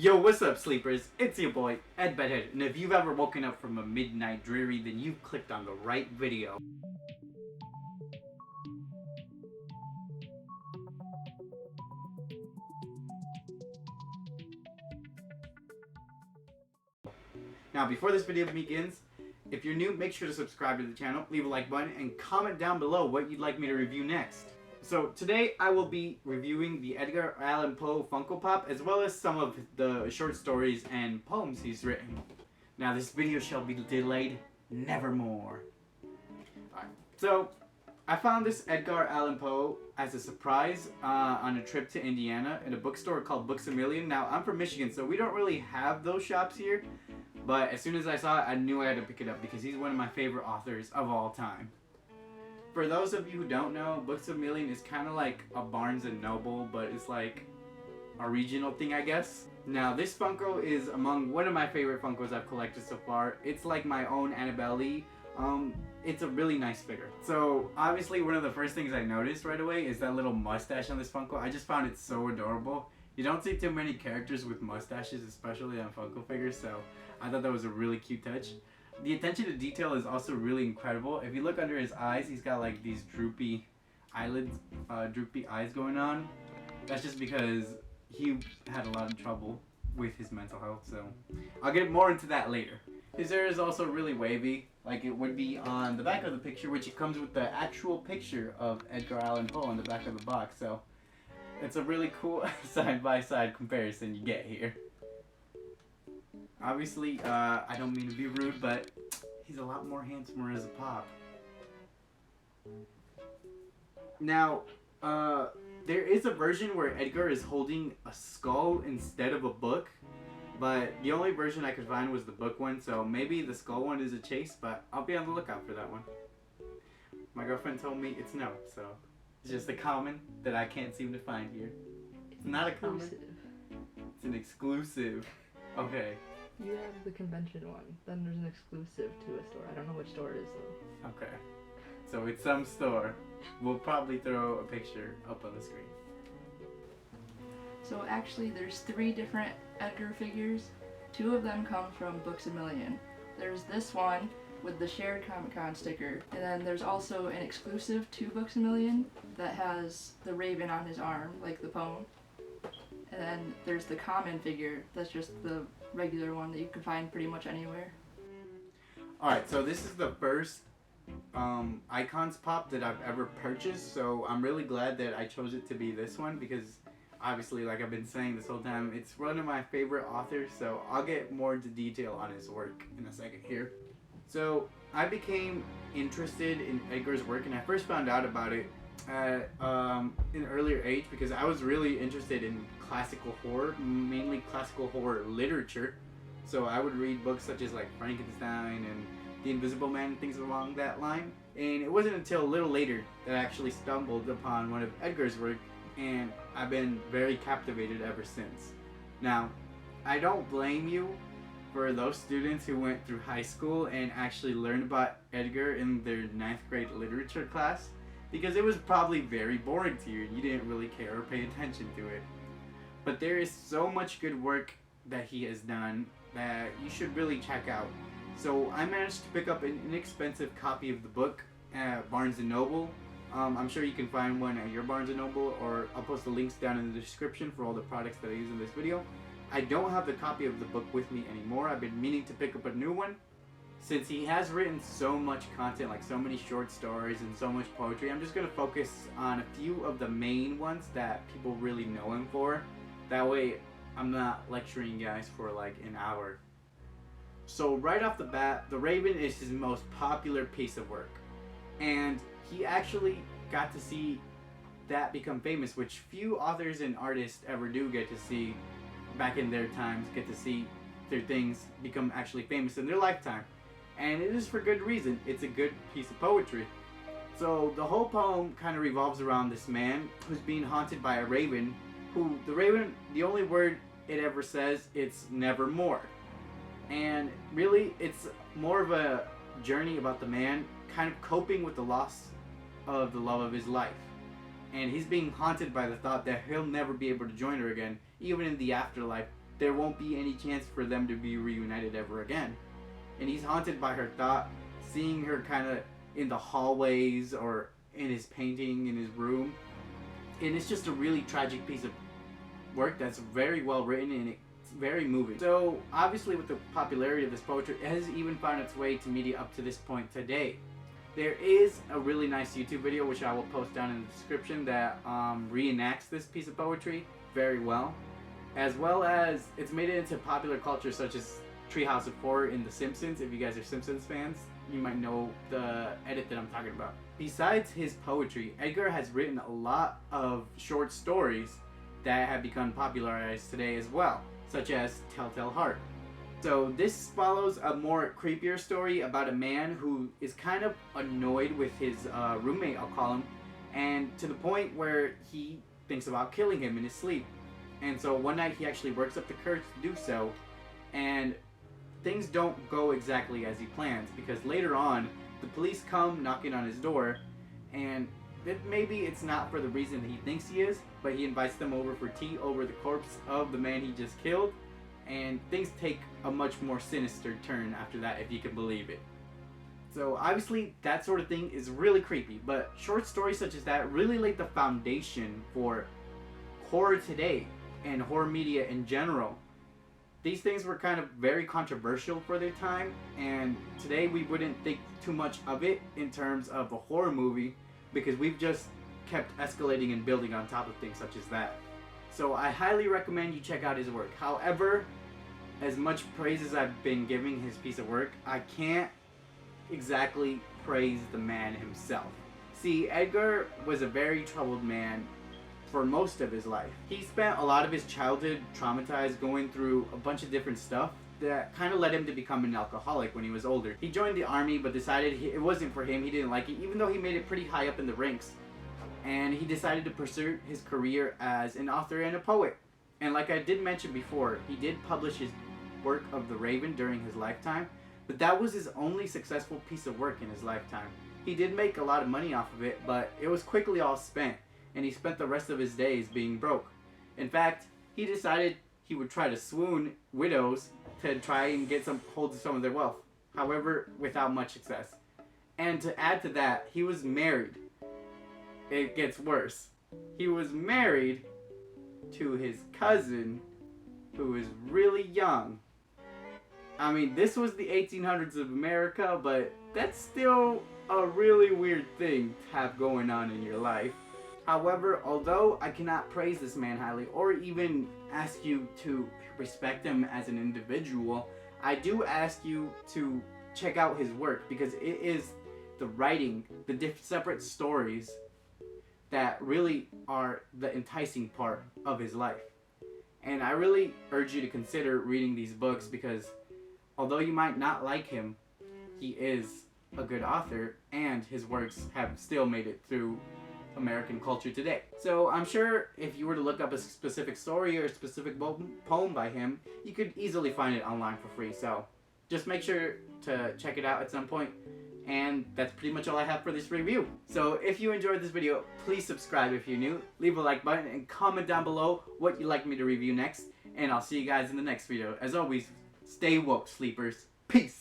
Yo, what's up, sleepers? It's your boy, Ed Bedhead, and if you've ever woken up from a midnight dreary, then you've clicked on the right video. Now, before this video begins, if you're new, make sure to subscribe to the channel, leave a like button, and comment down below what you'd like me to review next. So today I will be reviewing the Edgar Allan Poe Funko Pop, as well as some of the short stories and poems he's written. Now this video shall be delayed nevermore. Alright, so I found this Edgar Allan Poe as a surprise on a trip to Indiana in a bookstore called Books A Million. Now I'm from Michigan, so we don't really have those shops here, but as soon as I saw it, I knew I had to pick it up because he's one of my favorite authors of all time. For those of you who don't know, Books A Million is kind of like a Barnes & Noble, but it's like a regional thing, I guess. Now, this Funko is among one of my favorite Funkos I've collected so far. It's like my own Annabelle Lee. It's a really nice figure. So, obviously, one of the first things I noticed right away is that little mustache on this Funko. I just found it so adorable. You don't see too many characters with mustaches, especially on Funko figures, so I thought that was a really cute touch. The attention to detail is also really incredible. If you look under his eyes, he's got like these droopy eyelids, droopy eyes going on. That's just because he had a lot of trouble with his mental health, so I'll get more into that later. His hair is also really wavy, like it would be on the back of the picture, which it comes with the actual picture of Edgar Allan Poe on the back of the box, so it's a really cool side-by-side comparison you get here. Obviously, I don't mean to be rude, but he's a lot more handsomer as a pop. Now, there is a version where Edgar is holding a skull instead of a book, but the only version I could find was the book one, so maybe the skull one is a chase, but I'll be on the lookout for that one. My girlfriend told me it's no, so it's just a common that I can't seem to find here. It's not a common. It's an exclusive. Okay. You have the convention one, then there's an exclusive to a store. I don't know which store it is though. Okay. So it's some store. We'll probably throw a picture up on the screen. So actually there's 3 different Edgar figures. 2 of them come from Books A Million. There's this one with the shared Comic-Con sticker, and then there's also an exclusive to Books A Million that has the raven on his arm, like the poem. And then there's the common figure, that's just the regular one that you can find pretty much anywhere. Alright, so this is the first Icons Pop that I've ever purchased, so I'm really glad that I chose it to be this one because obviously, like I've been saying this whole time, it's one of my favorite authors, so I'll get more into detail on his work in a second here. So, I became interested in Edgar's work, and I first found out about it at an earlier age because I was really interested in classical horror, mainly classical horror literature. So I would read books such as like Frankenstein and The Invisible Man and things along that line. And it wasn't until a little later that I actually stumbled upon one of Edgar's work, and I've been very captivated ever since. Now, I don't blame you for those students who went through high school and actually learned about Edgar in their 9th grade literature class, because it was probably very boring to you and you didn't really care or pay attention to it. But there is so much good work that he has done that you should really check out. So I managed to pick up an inexpensive copy of the book at Barnes & Noble. I'm sure you can find one at your Barnes & Noble, or I'll post the links down in the description for all the products that I use in this video. I don't have the copy of the book with me anymore. I've been meaning to pick up a new one. Since he has written so much content, like so many short stories and so much poetry, I'm just going to focus on a few of the main ones that people really know him for. That way, I'm not lecturing you guys for like an hour. So right off the bat, The Raven is his most popular piece of work. And he actually got to see that become famous, which few authors and artists ever do get to see back in their times, get to see their things become actually famous in their lifetime. And it is for good reason. It's a good piece of poetry. So the whole poem kind of revolves around this man who's being haunted by a raven, who, the raven, the only word it ever says, it's nevermore. And really, it's more of a journey about the man kind of coping with the loss of the love of his life. And he's being haunted by the thought that he'll never be able to join her again, even in the afterlife, there won't be any chance for them to be reunited ever again. And he's haunted by her thought, seeing her kind of in the hallways or in his painting in his room. And it's just a really tragic piece of work that's very well written and it's very moving. So obviously with the popularity of this poetry, it has even found its way to media up to this point today. There is a really nice YouTube video which I will post down in the description that reenacts this piece of poetry very well. As well as it's made it into popular culture such as Treehouse of Horror in The Simpsons. If you guys are Simpsons fans, you might know the edit that I'm talking about. Besides his poetry, Edgar has written a lot of short stories that have become popularized today as well, such as Telltale Heart. So this follows a more creepier story about a man who is kind of annoyed with his roommate, I'll call him, and to the point where he thinks about killing him in his sleep. And so one night he actually works up the courage to do so, and things don't go exactly as he plans, because later on the police come knocking on his door, and maybe it's not for the reason he thinks he is, but he invites them over for tea over the corpse of the man he just killed, and things take a much more sinister turn after that, if you can believe it. So obviously that sort of thing is really creepy, but short stories such as that really laid the foundation for horror today and horror media in general. These things were kind of very controversial for their time, and today we wouldn't think too much of it in terms of a horror movie because we've just kept escalating and building on top of things such as that. So I highly recommend you check out his work. However, as much praise as I've been giving his piece of work, I can't exactly praise the man himself. See, Edgar was a very troubled man for most of his life. He spent a lot of his childhood traumatized, going through a bunch of different stuff that kind of led him to become an alcoholic when he was older. He joined the army but decided it wasn't for him. He didn't like it, even though he made it pretty high up in the ranks. And he decided to pursue his career as an author and a poet. And like I did mention before, he did publish his work of The Raven during his lifetime, but that was his only successful piece of work in his lifetime. He did make a lot of money off of it, but it was quickly all spent, and he spent the rest of his days being broke. In fact, he decided he would try to swoon widows to try and get hold of some of their wealth. However, without much success. And to add to that, he was married. It gets worse. He was married to his cousin, who was really young. I mean, this was the 1800s of America, but that's still a really weird thing to have going on in your life. However, although I cannot praise this man highly or even ask you to respect him as an individual, I do ask you to check out his work because it is the writing, the separate stories that really are the enticing part of his life. And I really urge you to consider reading these books because although you might not like him, he is a good author and his works have still made it through American culture today. So I'm sure if you were to look up a specific story or a specific poem by him, you could easily find it online for free. So just make sure to check it out at some point. And that's pretty much all I have for this review. So if you enjoyed this video, please subscribe if you're new, leave a like button, and comment down below what you'd like me to review next. And I'll see you guys in the next video. As always, stay woke, sleepers. Peace!